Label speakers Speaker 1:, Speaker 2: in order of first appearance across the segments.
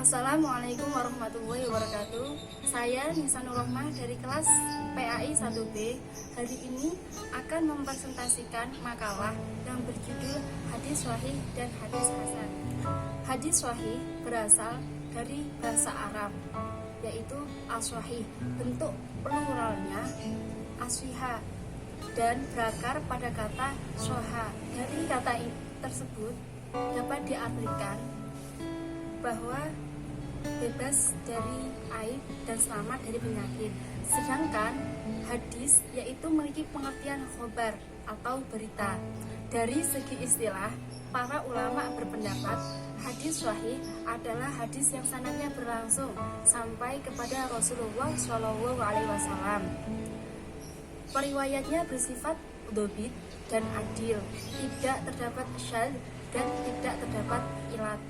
Speaker 1: Assalamualaikum warahmatullahi wabarakatuh. Saya Nisa Nurrohmah dari kelas PAI 1B. Hari ini akan mempresentasikan makalah yang berjudul Hadis Sahih dan Hadis Hasan. Hadis Sahih berasal dari bahasa Arab, yaitu as-sahih. Bentuk pluralnya aswiha dan berakar pada kata soha. Dari kata tersebut dapat diartikan bahwa bebas dari aib dan selamat dari penyakit. Sedangkan hadis yaitu memiliki pengertian khobar atau berita. Dari segi istilah, para ulama berpendapat hadis sahih adalah hadis yang sanadnya berlangsung sampai kepada Rasulullah SAW. Periwayatnya bersifat dobit dan adil, tidak terdapat syadz dan tidak terdapat ilat.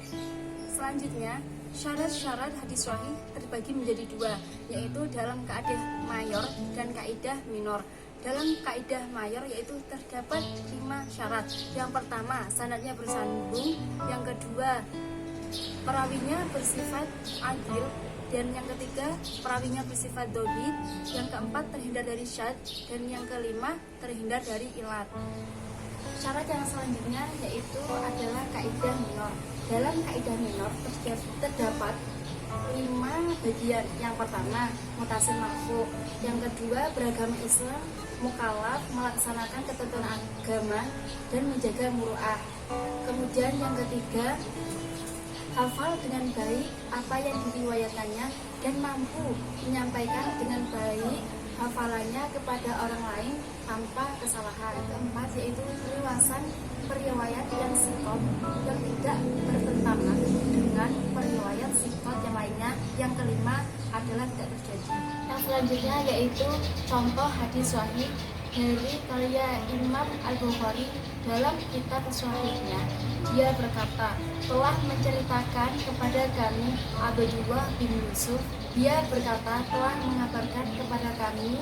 Speaker 1: Selanjutnya, syarat-syarat hadis sahih terbagi menjadi dua, yaitu dalam kaidah mayor dan kaidah minor. Dalam kaidah mayor yaitu terdapat 5 syarat. Yang pertama, sanadnya bersambung. Yang kedua, perawinya bersifat adil. Dan yang ketiga, perawinya bersifat dobit. Yang keempat, terhindar dari syadz. Dan yang kelima, terhindar dari ilat. Syarat yang selanjutnya yaitu adalah kaidah minor. Dalam kaidah minor terdapat 5 bagian. Yang pertama, mutasil marfu. Yang kedua, beragama Islam, mukallaf, melaksanakan ketentuan agama dan menjaga muru'ah. Kemudian yang ketiga, hafal dengan baik apa yang diriwayatkannya dan mampu menyampaikan dengan baik hafalannya kepada orang lain tanpa kesalahan. Keempat, yaitu keluasan periwayat yang sikot yang tidak bertentangan dengan periwayat sikot yang lainnya. Yang kelima adalah tidak terjadi. Yang selanjutnya yaitu contoh hadis sahih dari karya Imam Al-Bukhari dalam kitab Sahihnya. Dia berkata, telah menceritakan kepada kami Abdullah bin Yusuf. Dia berkata, telah mengabarkan kepada kami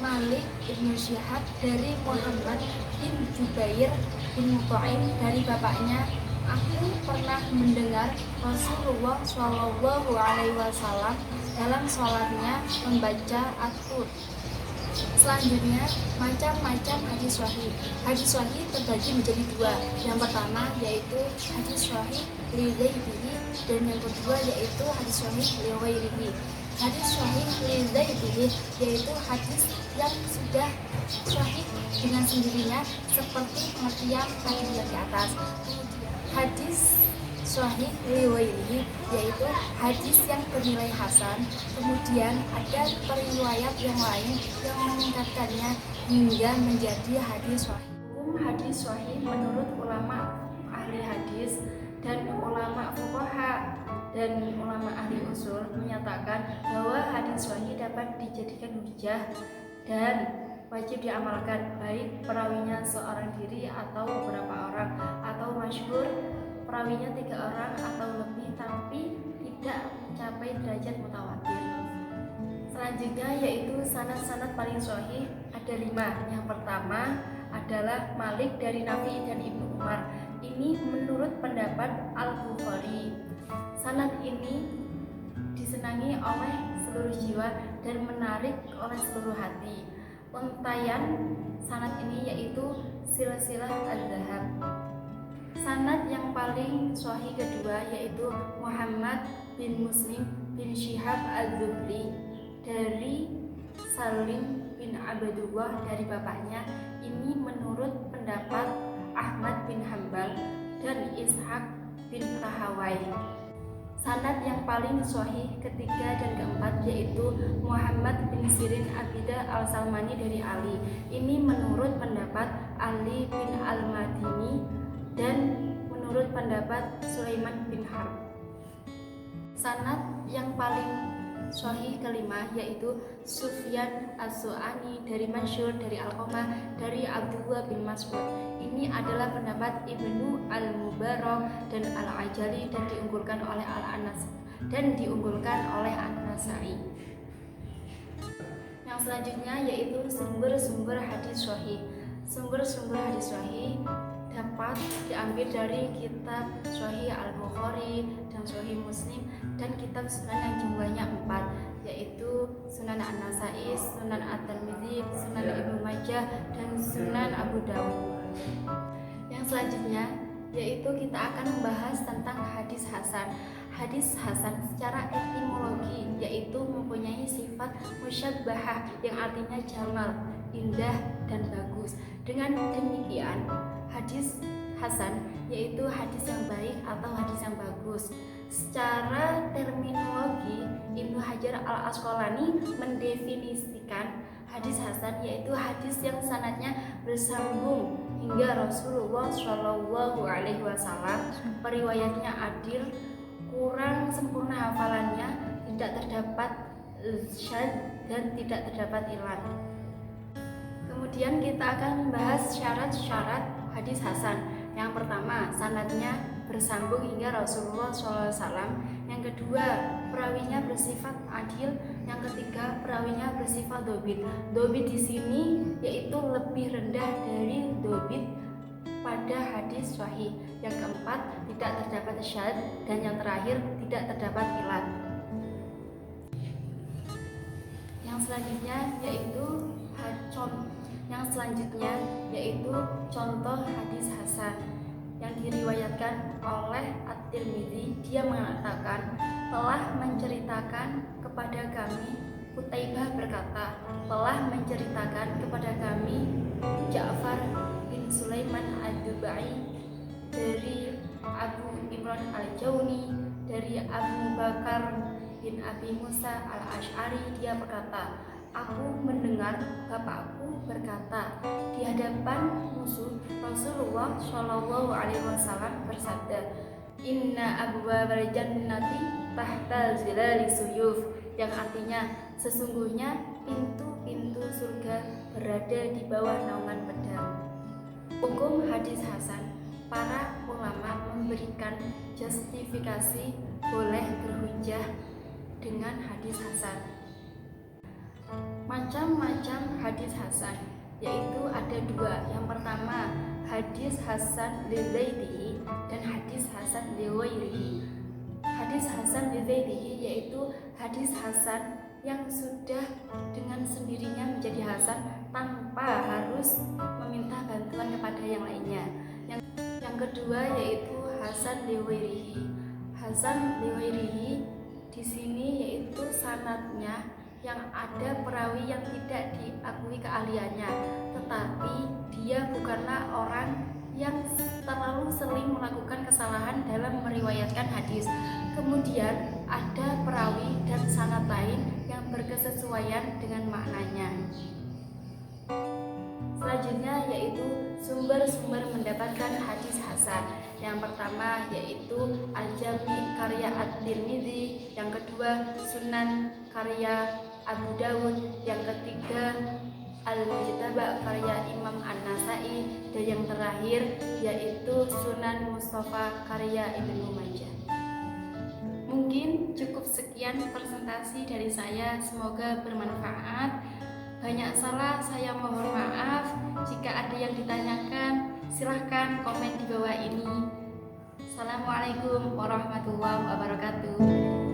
Speaker 1: Malik bin Syihab dari Muhammad bin Jubair bin Mut'im dari bapaknya. Aku pernah mendengar Rasulullah SAW dalam sholatnya membaca At-Tur. Selanjutnya, macam-macam hadis sahih. Hadis sahih terbagi menjadi dua. Yang pertama yaitu hadis sahih li ghairihi dan yang kedua yaitu hadis sahih li ghairihi. Hadis sahih li ghairihi yaitu hadis yang sudah sahih dengan sendirinya seperti pengertian tadi yang di atas. Hadis sahih li ghairihi yaitu hadis yang bernilai hasan. Kemudian ada periwayat yang lain yang meningkatkannya hingga menjadi hadis sahih. Hadis sahih menurut ulama ahli hadis dan ulama fuqaha dan ulama ahli usul menyatakan bahwa hadis sahih dapat dijadikan hujjah dan wajib diamalkan, baik perawinya seorang diri atau beberapa orang, atau masyhur perawinya 3 orang atau lebih tapi tidak mencapai derajat mutawatir. Selanjutnya yaitu sanad-sanad paling sahih ada 5. Yang pertama adalah Malik dari Nafi dan Ibnu Umar. Ini menurut pendapat Al-Bukhari. Sanad ini disenangi oleh seluruh jiwa dan menarik oleh seluruh hati. Untayan sanad ini yaitu silsilah az-zahab. Sanad yang paling sahih kedua yaitu Muhammad bin Muslim bin Syihab az-Zuhri dari Salim bin Abdullah dari bapaknya. Ini menurut pendapat Ahmad bin Hanbal dan Ishaq bin Rahawai. Sanad yang paling sahih ketiga dan keempat yaitu Muhammad bin Sirin Abidah al-Salmani dari Ali. Ini menurut pendapat Ali bin al-Madini dan menurut pendapat Sulaiman bin Harb. Sanad yang paling sahih kelima yaitu Sufyan as-Su'ani dari Mansur dari Alqamah dari Abdullah bin Mas'ud. Ini adalah pendapat Ibnu al-Mubarak dan al-Ajali dan diunggulkan oleh An-Nasai. Yang selanjutnya yaitu sumber-sumber hadis sahih. Sumber-sumber hadis sahih dapat diambil dari kitab Sahih Al-Bukhari dan Sahih Muslim dan kitab Sunan yang jumlahnya 4, yaitu Sunan An-Nasai, Sunan At-Tirmidzi, Sunan Ibnu Majah, dan Sunan Abu Dawud. Yang selanjutnya yaitu kita akan membahas tentang hadis hasan. Hadis hasan secara etimologi yaitu mempunyai sifat musyabbahah yang artinya jamal, indah dan bagus. Dengan demikian, hadis hasan yaitu hadis yang baik atau hadis yang bagus. Secara terminologi, Ibnu Hajar Al-Asqalani mendefinisikan hadis hasan yaitu hadis yang sanadnya bersambung hingga Rasulullah Shallallahu Alaihi Wasallam, periwayatnya adil, kurang sempurna hafalannya, tidak terdapat syad dan tidak terdapat ilat. Kemudian kita akan membahas syarat-syarat hadis hasan. Yang pertama, sanadnya bersambung hingga Rasulullah SAW. Yang kedua, perawinya bersifat adil. Yang ketiga, perawinya bersifat dobit. Dobit di sini yaitu lebih rendah dari dobit pada hadis sahih. Yang keempat, tidak terdapat syad, dan yang terakhir tidak terdapat ilat. Yang selanjutnya yaitu contoh hadis hasan yang diriwayatkan oleh At-Tirmidzi. Dia mengatakan, telah menceritakan kepada kami Qutaibah berkata, telah menceritakan kepada kami Ja'far bin Sulaiman Ad-Dubai dari Abu Imran Al-Jauni dari Abu Bakar bin Abi Musa Al-Asy'ari. Dia berkata, aku mendengar bapakku berkata di hadapan musuh, Rasulullah Shallallahu Alaihi Wasallam bersabda, Inna abwabal jannati tahta zilali suyuf, yang artinya sesungguhnya pintu-pintu surga berada di bawah naungan pedang. Hukum hadis hasan, para ulama memberikan justifikasi boleh berhujjah dengan hadis hasan. Macam-macam hadis hasan yaitu ada dua. Yang pertama, hadis hasan li dzaitihi dan hadis hasan li ghairihi. Hadis hasan li dzaitihi yaitu hadis hasan yang sudah dengan sendirinya menjadi hasan tanpa harus meminta bantuan kepada yang lainnya. Yang kedua yaitu hasan li ghairihi. Hasan li ghairihi di sini yaitu sanadnya yang ada perawi yang tidak diakui keahliannya, tetapi dia bukanlah orang yang terlalu sering melakukan kesalahan dalam meriwayatkan hadis. Kemudian ada perawi dan sanad lain yang berkesesuaian dengan maknanya. Selanjutnya yaitu sumber-sumber mendapatkan hadis hasan. Yang pertama yaitu Al-Jami karya At-Tirmidzi, yang kedua Sunan karya Abu Dawud, yang ketiga Al-Mujtaba karya Imam An-Nasai, dan yang terakhir yaitu Sunan Mustafa karya Ibnu Majah. Mungkin cukup sekian presentasi dari saya, semoga bermanfaat. Banyak salah saya mohon maaf. Jika ada yang ditanyakan, silahkan komen di bawah ini. Assalamualaikum warahmatullahi wabarakatuh.